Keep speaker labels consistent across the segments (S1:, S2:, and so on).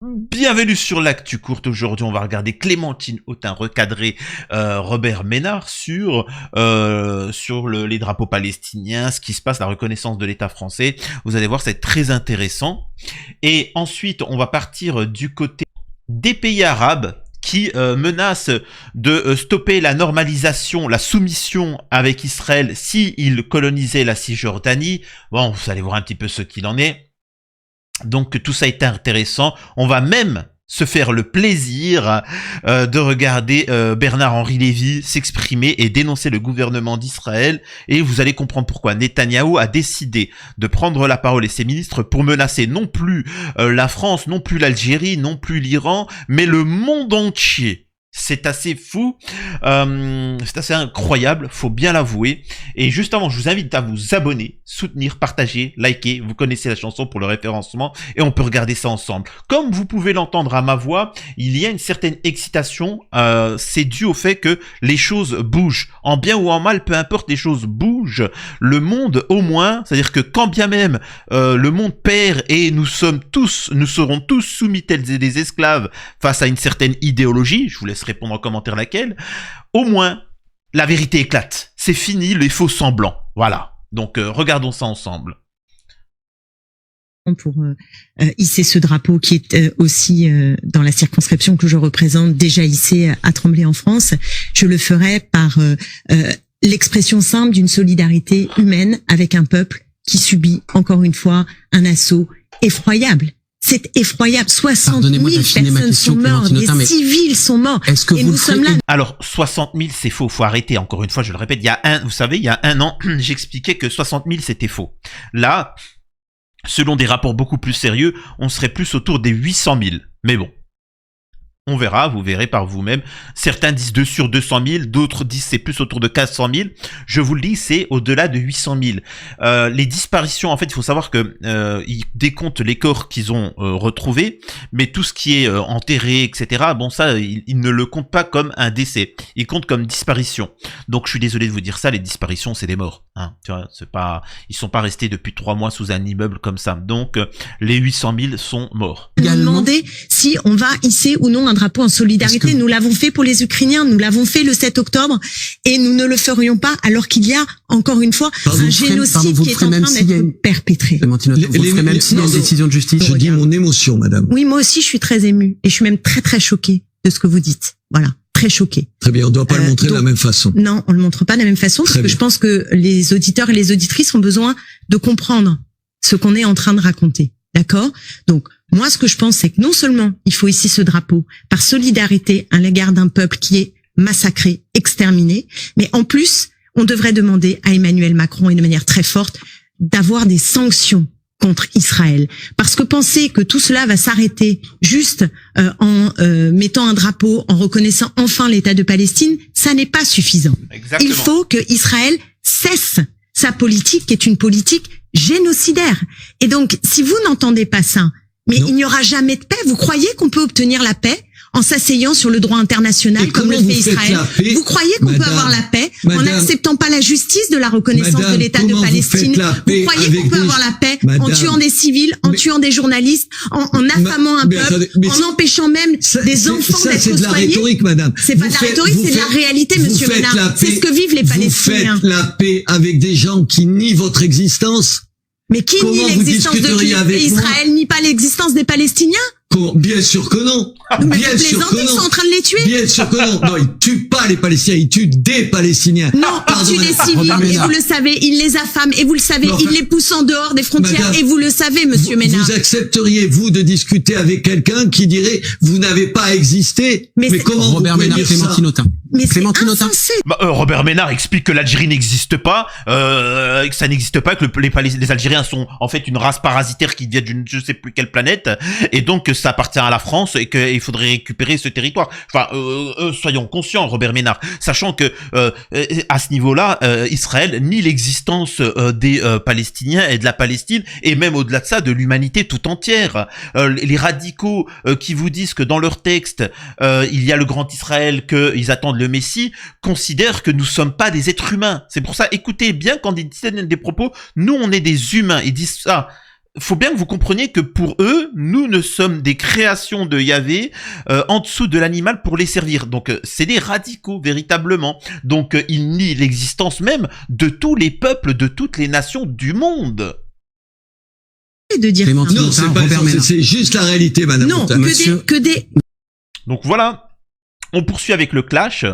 S1: Bienvenue sur l'actu courte. Aujourd'hui, on va regarder Clémentine Autain recadrer Robert Ménard sur les drapeaux palestiniens, ce qui se passe, la reconnaissance de l'État français. Vous allez voir, c'est très intéressant. Et ensuite, on va partir du côté des pays arabes qui menacent de stopper la normalisation, la soumission avec Israël s'ils colonisaient la Cisjordanie. Bon, vous allez voir un petit peu ce qu'il en est. Donc tout ça est intéressant. On va même se faire le plaisir de regarder Bernard-Henri Lévy s'exprimer et dénoncer le gouvernement d'Israël. Et vous allez comprendre pourquoi Netanyahou a décidé de prendre la parole et ses ministres pour menacer non plus la France, non plus l'Algérie, non plus l'Iran, mais le monde entier. C'est assez fou, c'est assez incroyable, faut bien l'avouer. Et juste avant, je vous invite à vous abonner, soutenir, partager, liker. Vous connaissez la chanson pour le référencement et on peut regarder ça ensemble. Comme vous pouvez l'entendre à ma voix, il y a une certaine excitation. C'est dû au fait que les choses bougent. En bien ou en mal, peu importe, les choses bougent. Le monde au moins, c'est-à-dire que quand bien même le monde perd et nous serons tous soumis tels des esclaves face à une certaine idéologie, je vous laisse répondre en commentaire laquelle, au moins la vérité éclate. C'est fini les faux semblants. Voilà. Donc regardons ça ensemble.
S2: Pour hisser ce drapeau qui est aussi dans la circonscription que je représente déjà hissé à Tremblay en France, je le ferai par l'expression simple d'une solidarité humaine avec un peuple qui subit encore une fois un assaut effroyable. C'est effroyable. 60 000 personnes sont mortes, des civils sont morts.
S3: Est-ce que
S2: et nous sommes là.
S1: Alors, 60 000, c'est faux. Faut arrêter. Encore une fois, je le répète. Vous savez, il y a un an, j'expliquais que 60 000, c'était faux. Là, selon des rapports beaucoup plus sérieux, on serait plus autour des 800 000. Mais bon. On verra, vous verrez par vous-même. Certains disent 2 sur 200 000, d'autres disent c'est plus autour de 400 000. Je vous le dis, c'est au-delà de 800 000. Les disparitions, en fait, il faut savoir que ils décomptent les corps qu'ils ont retrouvés, mais tout ce qui est enterré, etc. Bon, ça, ils ne le comptent pas comme un décès. Ils comptent comme disparition. Donc, je suis désolé de vous dire ça. Les disparitions, c'est des morts. Hein, tu vois, c'est pas, ils sont pas restés depuis 3 mois sous un immeuble comme ça. Donc, les 800 000 sont morts.
S2: Demander si on va hisser ou non un drapeau en solidarité. Nous l'avons fait pour les Ukrainiens, nous l'avons fait le 7 octobre et nous ne le ferions pas alors qu'il y a, encore une fois, un génocide qui est en train d'être perpétré.
S3: Vous ferez même si il y a une décision de justice.
S4: Je dis mon émotion, madame.
S2: Oui, moi aussi, je suis très émue et je suis même très, très choquée de ce que vous dites. Voilà. Très choquée.
S4: Très bien, on ne doit pas le montrer de la même façon.
S2: Non, on le montre pas de la même façon parce que je pense que les auditeurs et les auditrices ont besoin de comprendre ce qu'on est en train de raconter. D'accord? Donc, moi, ce que je pense, c'est que non seulement il faut ici ce drapeau par solidarité à l'égard d'un peuple qui est massacré, exterminé, mais en plus, on devrait demander à Emmanuel Macron, et de manière très forte, d'avoir des sanctions contre Israël. Parce que penser que tout cela va s'arrêter juste en mettant un drapeau, en reconnaissant enfin l'État de Palestine, ça n'est pas suffisant.
S1: Exactement.
S2: Il faut que Israël cesse sa politique, qui est une politique génocidaire. Et donc, si vous n'entendez pas ça, mais il n'y aura jamais de paix. Vous croyez qu'on peut obtenir la paix en s'asseyant sur le droit international comme le fait Israël? Vous croyez qu'on peut avoir la paix en n'acceptant pas la justice de la reconnaissance de l'État de Palestine? Vous croyez qu'on peut avoir la paix en tuant des civils, en tuant des journalistes, en affamant un peuple, en empêchant même des enfants d'être soignés?
S4: C'est de la rhétorique, madame.
S2: C'est pas de la rhétorique, c'est de la réalité, monsieur Ménard. C'est ce que vivent les Palestiniens.
S4: Vous faites la paix avec des gens qui nient votre existence.
S2: Mais qui nie l'existence de Israël, nie pas l'existence des Palestiniens?
S4: Bien sûr que non.
S2: Mais
S4: bien sûr que non.
S2: Ils sont en train de les tuer.
S4: Bien sûr que non. Non, ils tuent pas les Palestiniens, ils tuent des Palestiniens.
S2: Non, ils tuent des civils et vous le savez, ils les affament et vous le savez, ils les poussent en dehors des frontières et vous le savez, monsieur Ménard.
S4: Vous accepteriez, vous, de discuter avec quelqu'un qui dirait, vous n'avez pas existé? Mais comment
S3: Robert Ménard, Clémentine Autain.
S2: Mais Clémentine Autain.
S1: Robert Ménard explique que l'Algérie n'existe pas, que ça n'existe pas, que les Algériens sont en fait une race parasitaire qui vient d'une je sais plus quelle planète, et donc que ça appartient à la France et qu'il faudrait récupérer ce territoire. Enfin, soyons conscients, Robert Ménard, sachant que à ce niveau-là, Israël nie l'existence des Palestiniens et de la Palestine, et même au-delà de ça, de l'humanité tout entière. Les radicaux qui vous disent que dans leur texte, il y a le grand Israël, qu'ils attendent le Messie, considèrent que nous sommes pas des êtres humains. C'est pour ça, écoutez bien quand ils tiennent des propos, nous on est des humains. Ils disent ça faut bien que vous compreniez que pour eux, nous ne sommes des créations de Yahvé en dessous de l'animal pour les servir. Donc c'est des radicaux véritablement. Donc ils nient l'existence même de tous les peuples, de toutes les nations du monde.
S2: De dire
S3: Clémentine
S2: ça.
S4: Non, c'est pas
S3: Robert Ménard.
S4: c'est juste la réalité, madame.
S2: Non,
S4: Montagne.
S2: que des
S1: Donc voilà, on poursuit avec le clash.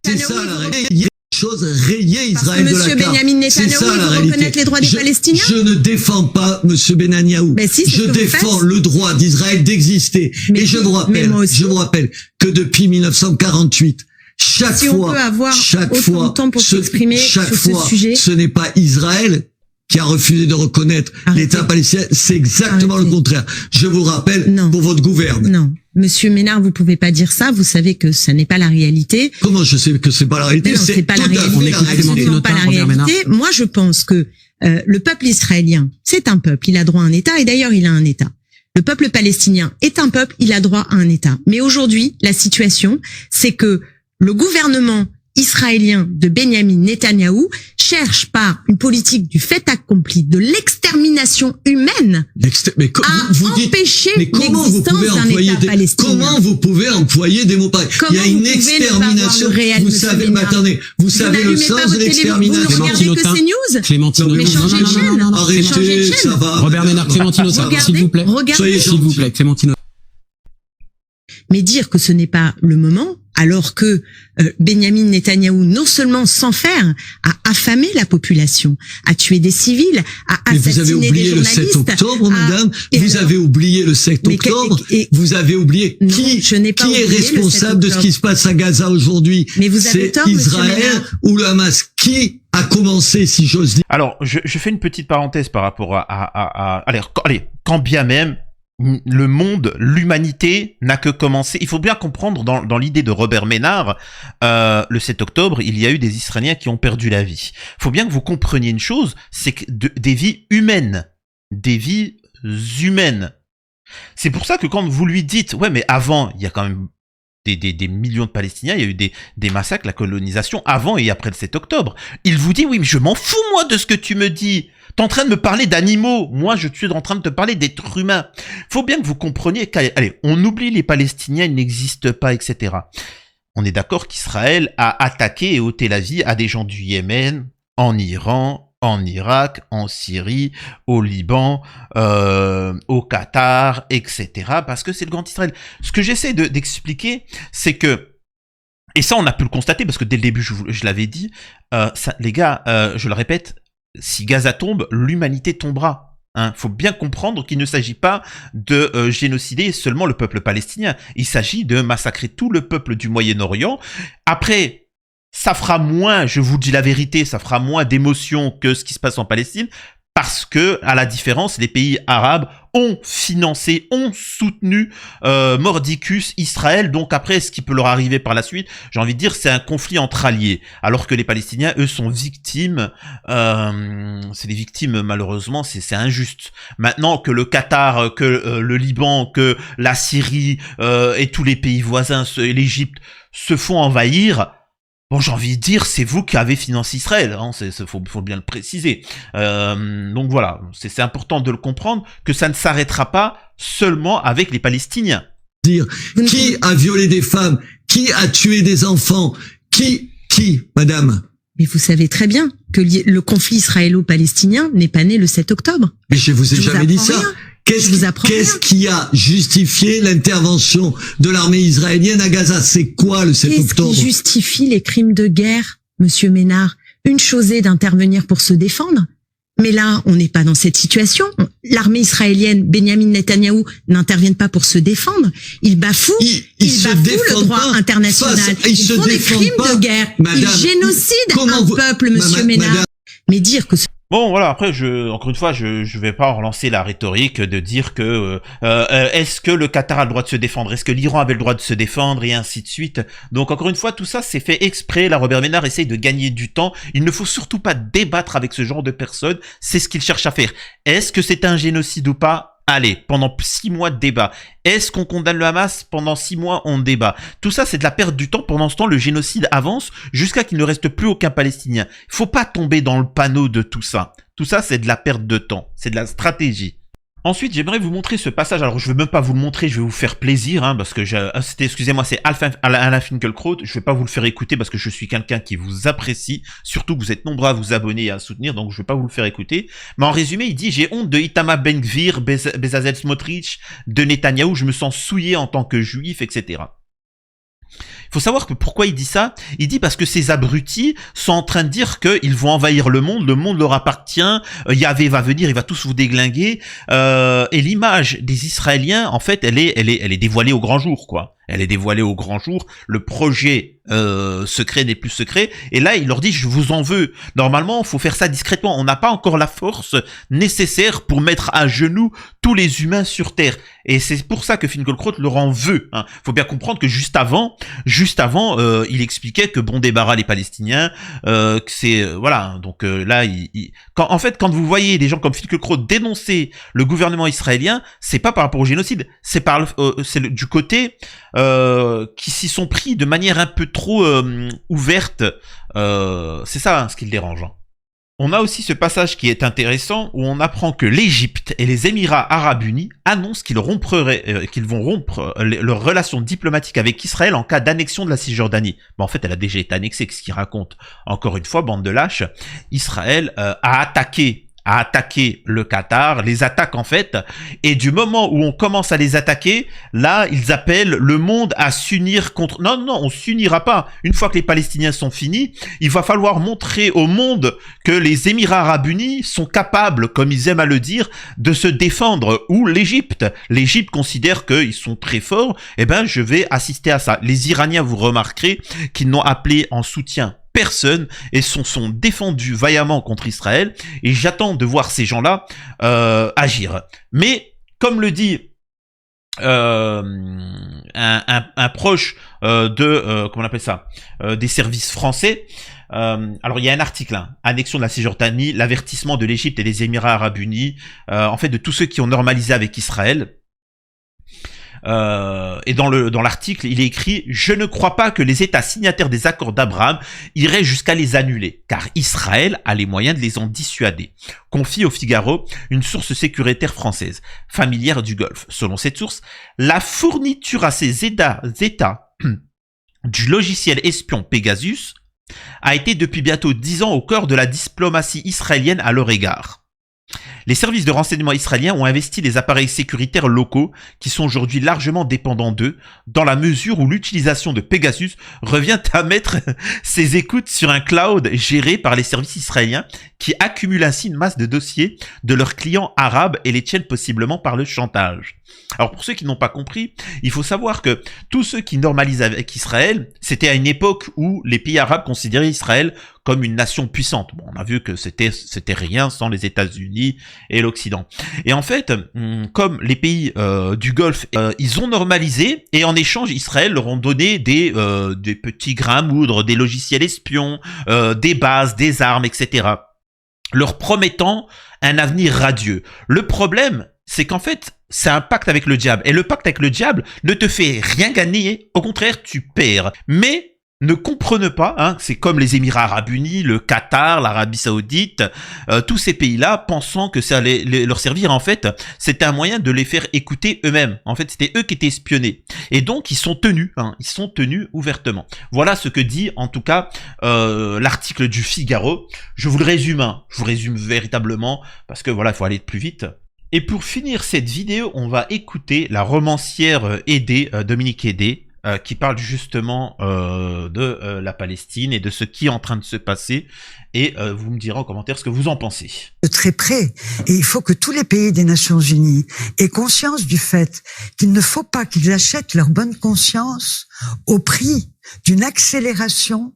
S4: C'est ça la réalité. Il y a des choses rayées
S2: parce que
S4: Israël de la
S2: Monsieur
S4: carte.
S2: Benyamin
S4: C'est
S2: Netanyahou
S4: ça la
S2: veut
S4: réalité.
S2: reconnaître les droits des Palestiniens.
S4: Je ne défends pas Monsieur Benyamin.
S2: Mais si, c'est ce
S4: Je
S2: que vous
S4: défends
S2: faites.
S4: le droit d'Israël d'exister.
S2: Mais
S4: Et je vous
S2: mais moi aussi.
S4: rappelle que depuis 1948, chaque
S2: Si on
S4: fois,
S2: peut avoir
S4: chaque
S2: autant
S4: fois,
S2: de temps pour s'exprimer
S4: chaque
S2: sur ce
S4: fois,
S2: sujet.
S4: ce n'est pas Israël qui a refusé de reconnaître
S2: Arrêtez.
S4: l'État palestinien, c'est exactement
S2: Arrêtez.
S4: le contraire. Je vous rappelle
S2: Non.
S4: pour votre gouverne.
S2: Non, Monsieur Ménard, vous pouvez pas dire ça. Vous savez que ça n'est pas la réalité.
S4: Comment je sais que c'est pas la réalité?
S2: Mais non, c'est pas la
S4: tout à fait
S2: réalité.
S3: On
S4: la
S3: écoute
S4: réalité.
S3: Clémentine
S2: Absolument pas la
S3: Robert Ménard.
S2: réalité. Moi, je pense que le peuple israélien, c'est un peuple. Il a droit à un État et d'ailleurs, il a un État. Le peuple palestinien est un peuple. Il a droit à un État. Mais aujourd'hui, la situation, c'est que le gouvernement israélien de Benyamin Netanyahou cherche par une politique du fait accompli, de l'extermination humaine,
S4: Mais
S2: à
S4: vous dites,
S2: empêcher
S4: mais comment vous
S2: l'existence
S4: pouvez
S2: d'un
S4: employer
S2: État
S4: des,
S2: palestinien.
S4: comment vous pouvez employer des mots pareils? Il y
S2: Comment
S4: a une
S2: vous pouvez ne pas voir
S4: extermination.
S2: le réel,
S4: Vous
S2: monsieur
S4: savez, mais
S2: Ménard?
S4: attendez, vous savez le
S2: n'allumez
S4: sens
S2: pas
S4: de
S2: votre télé,
S4: l'extermination.
S2: Vous ne regardez que
S3: Clémentine
S2: ces news.
S3: Clémentine.
S4: Mais
S2: changez de chaîne.
S3: Clémentine.
S2: Changez de
S4: Arrêtez,
S2: chaîne.
S4: ça va.
S3: Robert Ménard, Clémentine Autain,
S2: Regardez,
S3: s'il vous plaît.
S2: regardez.
S4: Soyez
S3: S'il vous plaît, Clémentine Autain.
S2: Mais dire que ce n'est pas le moment, alors que Benyamin Netanyahou, non seulement sans faire, a affamé la population, a tué des civils, a
S4: Mais vous avez
S2: assassiné des
S4: oublié le 7
S2: journalistes.
S4: octobre, madame.
S2: et
S4: Vous
S2: alors
S4: avez oublié le 7
S2: Mais
S4: octobre.
S2: et-
S4: Vous avez oublié
S2: Non,
S4: qui,
S2: je n'ai pas
S4: qui est
S2: oublié le 7
S4: responsable de ce qui se passe à Gaza aujourd'hui.
S2: Mais vous avez
S4: C'est
S2: tort, monsieur
S4: Israël
S2: Ménard.
S4: ou le Hamas. Qui a commencé, si j'ose dire?
S1: Alors, je fais une petite parenthèse par rapport allez, quand bien même le monde, l'humanité n'a que commencé. Il faut bien comprendre dans l'idée de Robert Ménard, le 7 octobre, il y a eu des Israéliens qui ont perdu la vie. Il faut bien que vous compreniez une chose, c'est que des vies humaines, C'est pour ça que quand vous lui dites, ouais, mais avant, il y a quand même des millions de Palestiniens, il y a eu des massacres, la colonisation avant et après le 7 octobre. Il vous dit, oui, mais je m'en fous, moi, de ce que tu me dis. T'es en train de me parler d'animaux. Moi, je suis en train de te parler d'êtres humains. Faut bien que vous compreniez allez, on oublie les Palestiniens, ils n'existent pas, etc. On est d'accord qu'Israël a attaqué et ôté la vie à des gens du Yémen, en Iran, en Irak, en Syrie, au Liban, au Qatar, etc. Parce que c'est le grand Israël. Ce que j'essaie d'expliquer, c'est que, et ça on a pu le constater parce que dès le début je l'avais dit, les gars, je le répète, si Gaza tombe, l'humanité tombera. Faut bien comprendre qu'il ne s'agit pas de génocider seulement le peuple palestinien. Il s'agit de massacrer tout le peuple du Moyen-Orient. Après, ça fera moins, je vous dis la vérité, ça fera moins d'émotion que ce qui se passe en Palestine, parce que, à la différence, les pays arabes ont financé, ont soutenu mordicus Israël. Donc après, ce qui peut leur arriver par la suite, j'ai envie de dire, c'est un conflit entre alliés. Alors que les Palestiniens, eux, sont victimes. C'est des victimes, malheureusement, c'est injuste. Maintenant que le Qatar, que le Liban, que la Syrie et tous les pays voisins, et l'Égypte, se font envahir, bon, j'ai envie de dire, c'est vous qui avez financé Israël, faut bien le préciser. Donc voilà, c'est important de le comprendre, que ça ne s'arrêtera pas seulement avec les Palestiniens.
S4: Qui a violé des femmes? Qui a tué des enfants? Qui, madame?
S2: Mais vous savez très bien que le conflit israélo-palestinien n'est pas né le 7 octobre.
S4: Mais je vous ai jamais dit ça.
S2: Rien.
S4: Qu'est-ce qui a justifié l'intervention de l'armée israélienne à Gaza? C'est quoi le 7 octobre?
S2: Qu'est-ce qui justifie les crimes de guerre, monsieur Ménard? Une chose est d'intervenir pour se défendre, mais là, on n'est pas dans cette situation. L'armée israélienne, Benyamin Netanyahou, n'intervient pas pour se défendre. Il bafoue, il bafoue le droit international. Ils font des crimes de guerre. Ils génocident un peuple, monsieur Ménard. Mais dire que
S1: Bon, voilà, après, encore une fois, je vais pas relancer la rhétorique de dire que est-ce que le Qatar a le droit de se défendre, est-ce que l'Iran avait le droit de se défendre, et ainsi de suite. Donc, encore une fois, tout ça, c'est fait exprès. Là, Robert Ménard essaye de gagner du temps. Il ne faut surtout pas débattre avec ce genre de personnes. C'est ce qu'il cherche à faire. Est-ce que c'est un génocide ou pas? Allez, pendant 6 mois de débat. Est-ce qu'on condamne le Hamas? Pendant 6 mois, on débat. Tout ça, c'est de la perte du temps. Pendant ce temps, le génocide avance jusqu'à qu'il ne reste plus aucun Palestinien. Faut pas tomber dans le panneau de tout ça. Tout ça, c'est de la perte de temps. C'est de la stratégie. Ensuite, j'aimerais vous montrer ce passage. Alors, je vais même pas vous le montrer, je vais vous faire plaisir, hein, parce que excusez-moi, c'est Alain Finkielkraut. Je vais pas vous le faire écouter parce que je suis quelqu'un qui vous apprécie, surtout que vous êtes nombreux à vous abonner et à soutenir, donc je vais pas vous le faire écouter. Mais en résumé, il dit, j'ai honte de Itamar Ben-Gvir, Bezalel Smotrich, de Netanyahou, je me sens souillé en tant que juif, etc. Il faut savoir que pourquoi il dit ça. Il dit parce que ces abrutis sont en train de dire qu'ils vont envahir le monde leur appartient, Yahvé va venir, il va tous vous déglinguer, et l'image des Israéliens, en fait, elle est dévoilée au grand jour, quoi. Elle est dévoilée au grand jour, le projet secret n'est plus secret, et là il leur dit je vous en veux. Normalement il faut faire ça discrètement, on n'a pas encore la force nécessaire pour mettre à genoux tous les humains sur terre, et c'est pour ça que Finkielkraut leur en veut, hein. Faut bien comprendre que juste avant il expliquait que bon débarras les Palestiniens, que c'est voilà, donc là quand vous voyez des gens comme Finkielkraut dénoncer le gouvernement israélien, c'est pas par rapport au génocide, c'est du côté qui s'y sont pris de manière un peu trop ouverte, c'est ça, hein, ce qui le dérange, hein. On a aussi ce passage qui est intéressant où on apprend que l'Égypte et les Émirats Arabes Unis annoncent qu'ils vont rompre leurs relations diplomatiques avec Israël en cas d'annexion de la Cisjordanie. En fait, elle a déjà été annexée, ce qu'il raconte. Encore une fois, bande de lâches, Israël a attaqué le Qatar, les attaque en fait, et du moment où on commence à les attaquer, là, ils appellent le monde à s'unir contre... Non, on s'unira pas. Une fois que les Palestiniens sont finis, il va falloir montrer au monde que les Émirats Arabes Unis sont capables, comme ils aiment à le dire, de se défendre. Ou l'Égypte. L'Égypte considère qu'ils sont très forts. Eh ben, je vais assister à ça. Les Iraniens, vous remarquerez qu'ils n'ont appelé en soutien personne et sont défendus vaillamment contre Israël, et j'attends de voir ces gens-là agir. Mais comme le dit un proche comment on appelle ça, des services français, alors il y a un article, hein, annexion de la Cisjordanie, l'avertissement de l'Égypte et des Émirats Arabes Unis, en fait de tous ceux qui ont normalisé avec Israël. Et dans l'article, il est écrit « Je ne crois pas que les États signataires des accords d'Abraham iraient jusqu'à les annuler, car Israël a les moyens de les en dissuader », confie au Figaro une source sécuritaire française, familière du Golfe. Selon cette source, la fourniture à ces États du logiciel espion Pegasus a été depuis bientôt 10 ans au cœur de la diplomatie israélienne à leur égard. Les services de renseignement israéliens ont investi les appareils sécuritaires locaux qui sont aujourd'hui largement dépendants d'eux, dans la mesure où l'utilisation de Pegasus revient à mettre ses écoutes sur un cloud géré par les services israéliens qui accumulent ainsi une masse de dossiers de leurs clients arabes et les tiennent possiblement par le chantage. Alors pour ceux qui n'ont pas compris, il faut savoir que tous ceux qui normalisent avec Israël, c'était à une époque où les pays arabes considéraient Israël comme une nation puissante. Bon, on a vu que c'était rien sans les États-Unis et l'Occident. Et en fait, comme les pays du Golfe, ils ont normalisé, et en échange, Israël leur ont donné des petits grains à moudre, des logiciels espions, des bases, des armes, etc., leur promettant un avenir radieux. Le problème, c'est qu'en fait, c'est un pacte avec le diable. Et le pacte avec le diable ne te fait rien gagner, au contraire, tu perds. Mais ne comprenez pas, hein, c'est comme les Émirats Arabes Unis, le Qatar, l'Arabie Saoudite, tous ces pays-là pensant que ça allait leur servir. En fait, c'était un moyen de les faire écouter eux-mêmes. En fait, c'était eux qui étaient espionnés. Et donc, ils sont tenus ouvertement. Voilà ce que dit, en tout cas, l'article du Figaro. Je vous le résume, hein, je vous résume véritablement, parce que voilà, il faut aller plus vite. Et pour finir cette vidéo, on va écouter la romancière Aidé, Dominique Aidé, qui parle justement de la Palestine et de ce qui est en train de se passer. Et vous me direz en commentaire ce que vous en pensez.
S5: De très près. Et il faut que tous les pays des Nations Unies aient conscience du fait qu'il ne faut pas qu'ils achètent leur bonne conscience au prix d'une accélération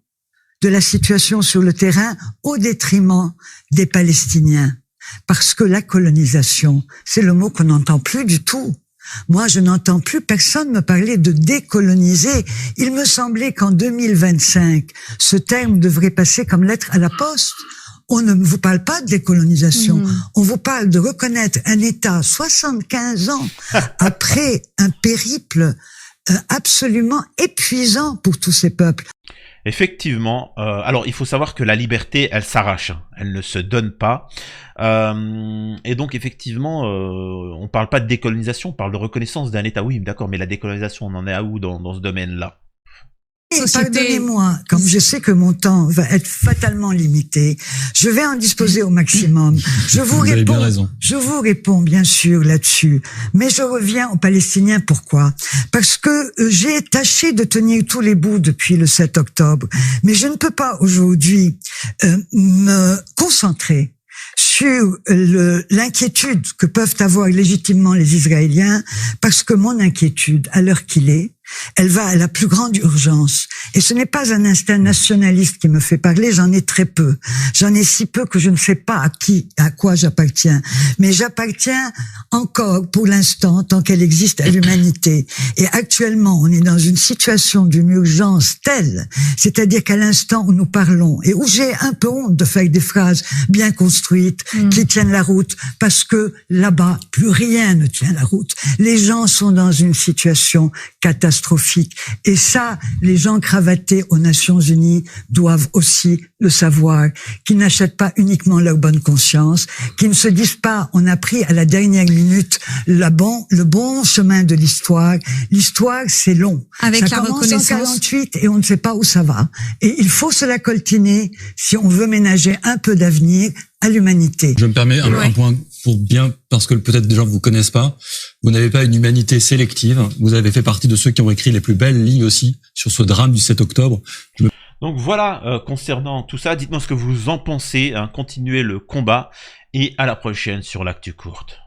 S5: de la situation sur le terrain au détriment des Palestiniens. Parce que la colonisation, c'est le mot qu'on n'entend plus du tout. Moi, je n'entends plus personne me parler de décoloniser. Il me semblait qu'en 2025, ce terme devrait passer comme lettre à la poste. On ne vous parle pas de décolonisation. On vous parle de reconnaître un État 75 ans après un périple absolument épuisant pour tous ces peuples.
S1: Effectivement. Alors, il faut savoir que la liberté, elle s'arrache, hein. Elle ne se donne pas. Et donc, effectivement, on parle pas de décolonisation, on parle de reconnaissance d'un État. Oui, d'accord, mais la décolonisation, on en est à où dans ce domaine-là?
S5: Pardonnez-moi, comme je sais que mon temps va être fatalement limité, je vais en disposer au maximum. Je vous réponds bien sûr là-dessus, mais je reviens aux Palestiniens. Pourquoi? Parce que j'ai tâché de tenir tous les bouts depuis le 7 octobre, mais je ne peux pas aujourd'hui me concentrer sur l'inquiétude que peuvent avoir légitimement les Israéliens, parce que mon inquiétude, à l'heure qu'il est, elle va à la plus grande urgence. Et ce n'est pas un instinct nationaliste qui me fait parler, j'en ai très peu. J'en ai si peu que je ne sais pas à quoi j'appartiens. Mais j'appartiens encore, pour l'instant, tant qu'elle existe, à l'humanité. Et actuellement, on est dans une situation d'une urgence telle, c'est-à-dire qu'à l'instant où nous parlons, et où j'ai un peu honte de faire des phrases bien construites, qui tiennent la route, parce que là-bas, plus rien ne tient la route. Les gens sont dans une situation catastrophique. Et ça, les gens cravatés aux Nations Unies doivent aussi le savoir, qu'ils n'achètent pas uniquement leur bonne conscience, qu'ils ne se disent pas, on a pris à la dernière minute le bon chemin de l'histoire. L'histoire, c'est long.
S6: Avec
S5: ça
S6: la
S5: commence
S6: reconnaissance.
S5: en 48 et on ne sait pas où ça va. Et il faut se la coltiner si on veut ménager un peu d'avenir à l'humanité.
S3: Je me permets un point parce que peut-être des gens vous connaissent pas. Vous n'avez pas une humanité sélective. Vous avez fait partie de ceux qui ont écrit les plus belles lignes aussi sur ce drame du 7 octobre.
S1: Donc voilà, concernant tout ça, dites-moi ce que vous en pensez, hein, continuez le combat, et à la prochaine sur l'Actu Courte.